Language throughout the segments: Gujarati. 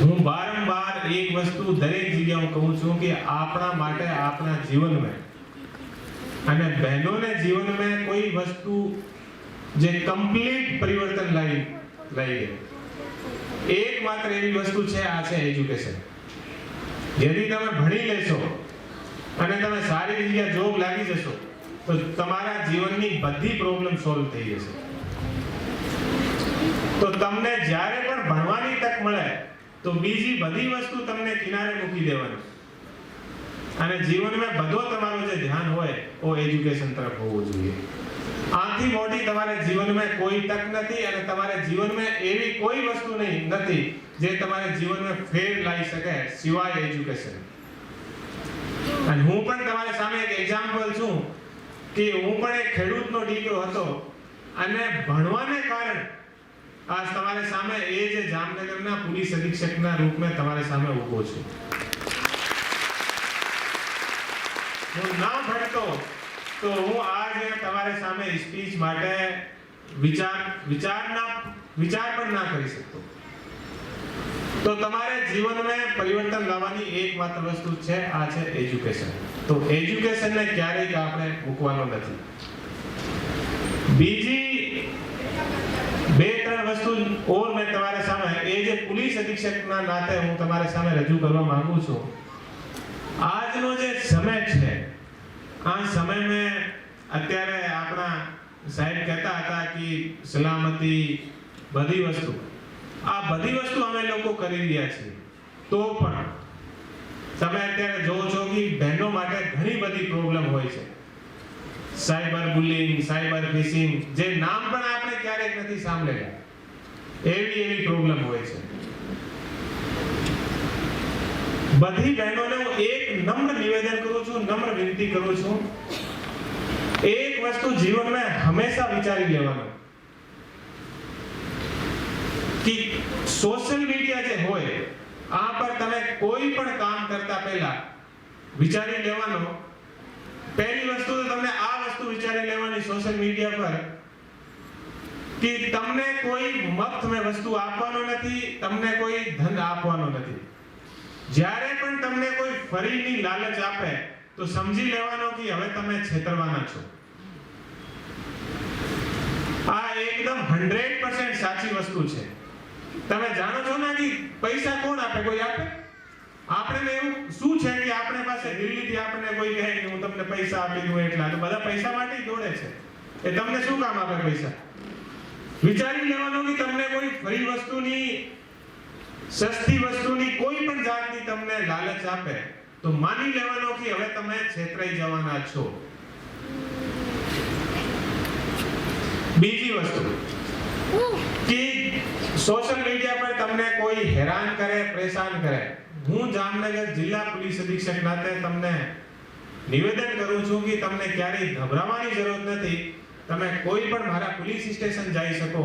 હું વારંવાર એક વસ્તુ દરેક જગ્યાએ કહું છું કે આપણા માટે આપણા જીવનમાં અને બહેનોને જીવનમાં કોઈ વસ્તુ જે કમ્પ્લીટ પરિવર્તન લાવી દે, એકમાત્ર એવી વસ્તુ છે, આ છે એજ્યુકેશન. જેથી તમે ભણી લેશો અને તમે સારી જગ્યાએ જોબ લાગી જશો તો તમારા જીવનની બધી પ્રોબ્લેમ સોલ્વ થઈ જશે. તો તમને જ્યારે પણ ભણવાની તક મળે તો બીજી બધી વસ્તુ તમને કિનારે મૂકી દેવાની અને જીવનમાં બધો તમારો જે ધ્યાન હોય ઓ એજ્યુકેશન તરફ હોવું જોઈએ. આથી મોટી તમારે જીવનમાં કોઈ તક નથી અને તમારે જીવનમાં એવી કોઈ વસ્તુ નથી જે તમારે જીવનમાં ફેર લાવી શકે સિવાય એજ્યુકેશન. અને હું પણ તમારી સામે એક એક્ઝામ્પલ છું કે હું પણ એક ખેડૂતનો દીકરો હતો અને ભણવાને કારણે આજ તમારી સામે એ જે જામનગરના પોલીસ અધિક્ષકના રૂપમાં તમારી સામે ઊભો છું. હું ના ભણતો તો હું આજે તમારી સામે સ્પીચ માટે વિચાર પણ ના કરી શકતો. તો તમારે જીવનમાં પરિવર્તન લાવવાની એકમાત્ર વસ્તુ છે, આ છે એજ્યુકેશન. તો એજ્યુકેશનને ક્યારેય આપણે મૂકવાનો નથી. બીજી બે ત્રણ વસ્તુ ઓર મેં તમારા સામે એ જે પોલીસ અધિક્ષકના નાતે હું તમારા સામે રજૂ કરવા માંગુ છું. આજનો જે સમય છે આ સમયમાં અત્યારે આપણા સાહેબ કહેતા હતા કે સલામતી બધી વસ્તુ અમે લોકો કરી રહ્યા છીએ. તો પણ તમે અત્યારે જોવો છો કે બહેનો માટે ઘણી બધી પ્રોબ્લેમ હોય છે. સાયબર બુલિંગ, સાયબર ફિશિંગ, જે નામ પણ આપણે ક્યારેક નથી સાંભળેલા, એવી પ્રોબ્લેમ હોય છે. બધી બહેનોને હું એક નમ્ર નિવેદન કરું છું, નમ્ર વિનંતી કરું છું, એક વસ્તુ જીવનમાં હંમેશા વિચારી લેવાનું કે સોશિયલ મીડિયા જે હોય આ પર તમે કોઈ પણ કામ કરતા પહેલા વિચારી લેવાનો. પહેલી વસ્તુ તો તમને આ વસ્તુ વિચારી લેવાની સોશિયલ મીડિયા પર કે તમને કોઈ મફતમાં વસ્તુ આપવાનો નથી, તમને કોઈ ધન આપવાનો નથી. જ્યારે પણ તમને કોઈ ફરીની લાલચ આપે તો સમજી લેવાનો કે હવે તમે છેતરવાના છો. આ એકદમ 100% સાચી વસ્તુ છે. તમે જાણો છો ને કે પૈસા કોણ આપે? કોઈ આપે? આપણે એવું શું છે કે આપણે પાસે દિલ્હીથી આપણે કોઈ કહે કે હું તમને પૈસા આપી દઉં એટલા, તો બધા પૈસા માટે દોડે છે. એ તમને શું કામ આપે પૈસા? વિચારી લેવાનું કે તમને કોઈ ફરી વસ્તુની, સસ્તી વસ્તુની કોઈ પણ જાતની તમને લાલચ આપે તો માની લેવાનો કે હવે તમે છેતરાઈ જવાના છો. બીજી વસ્તુ કે સોશિયલ મીડિયા પર તમને કોઈ હેરાન કરે, પરેશાન કરે, હું જામનગર જિલ્લા પોલીસ અધિક્ષક નાતે તમને નિવેદન કરું છું કે તમને ક્યારેય ગભરાવાની જરૂર નથી. તમે કોઈ પણ મારા પોલીસ સ્ટેશન જઈ શકો.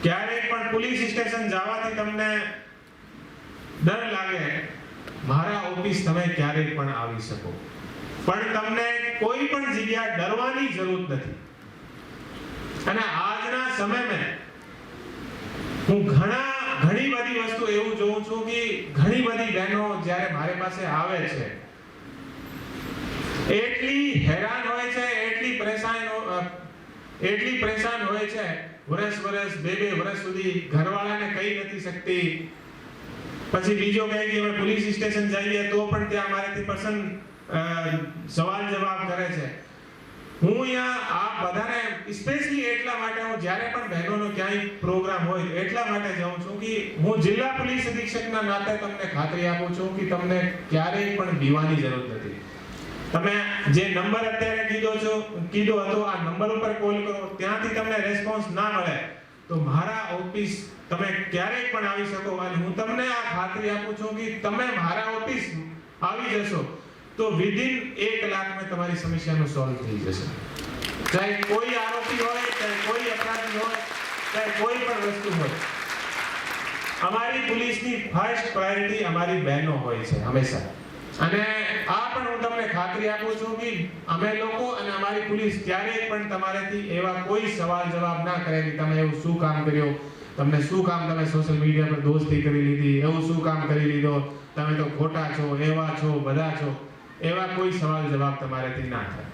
ક્યારેય પણ પોલીસ સ્ટેશન જવાથી તમને ડર લાગે, મારા ઓફિસ તમે ક્યારેય પણ આવી શકો. પણ તમને કોઈ પણ જગ્યાએ ડરવાની જરૂર નથી. અને આજના સમયમાં હું ઘણી બધી વસ્તુ એવું જોઉં છું કે ઘણી બધી બહેનો જ્યારે મારી પાસે આવે છે એટલી હેરાન હોય છે, એટલી પરેશાન હોય છે, વર્ષ 2 વર્ષ સુધી ઘરવાળાને કહી નથી શકતી. પછી બીજો કહે કે અમે પોલીસ સ્ટેશન જઈએ તો પણ ત્યાં મારાથી પર્સન સવાલ જવાબ કરે છે. હું અહીંયા આ બધાને સ્પેશિયલી એટલા માટે હું જ્યારે પણ બહેનોનો ક્યાંય પ્રોગ્રામ હોય એટલા માટે જાઉં છું કે હું જિલ્લા પોલીસ અધિક્ષકના નાતે તમને ખાતરી આપું છું કે તમને ક્યારેય પણ બીવાની જરૂર નથી. તમે જે નંબર અત્યારે કીધો હતો આ નંબર ઉપર કોલ કરો, ત્યાંથી તમને રેસ્પોન્સ ના મળે તો મારા ઓફિસ તમે ક્યારેય પણ આવી શકો. અને હું તમને આ ખાતરી આપું છું કે તમે મારા ઓફિસ આવી જશો તો વિધિન 1 કલાકમાં તમારી સમસ્યાનો સોલ્વ થઈ જશે. ચાહે કોઈ આરોપી હોય, ચાહે કોઈ અપરાધી હોય, ચાહે કોઈ પણ વસ્તુ હોય, અમારી પોલીસની ફર્સ્ટ પ્રાયોરિટી અમારી બહેનો હોય છે હંમેશા. અને આ પણ હું તમને ખાતરી આપું છું કે અમે લોકો અને અમારી પોલીસ ક્યારેય પણ તમારાથી એવા કોઈ સવાલ જવાબ ના કરે કે તમે એવું શું કામ કર્યું, તમને શું કામ તમે સોશિયલ મીડિયા પર દોસ્તી કરી લીધી, એવું શું કામ કરી લીધો, તમે તો ખોટા છો, એવા છો, બધા છો, એવા કોઈ સવાલ જવાબ તમારેથી ના થાય.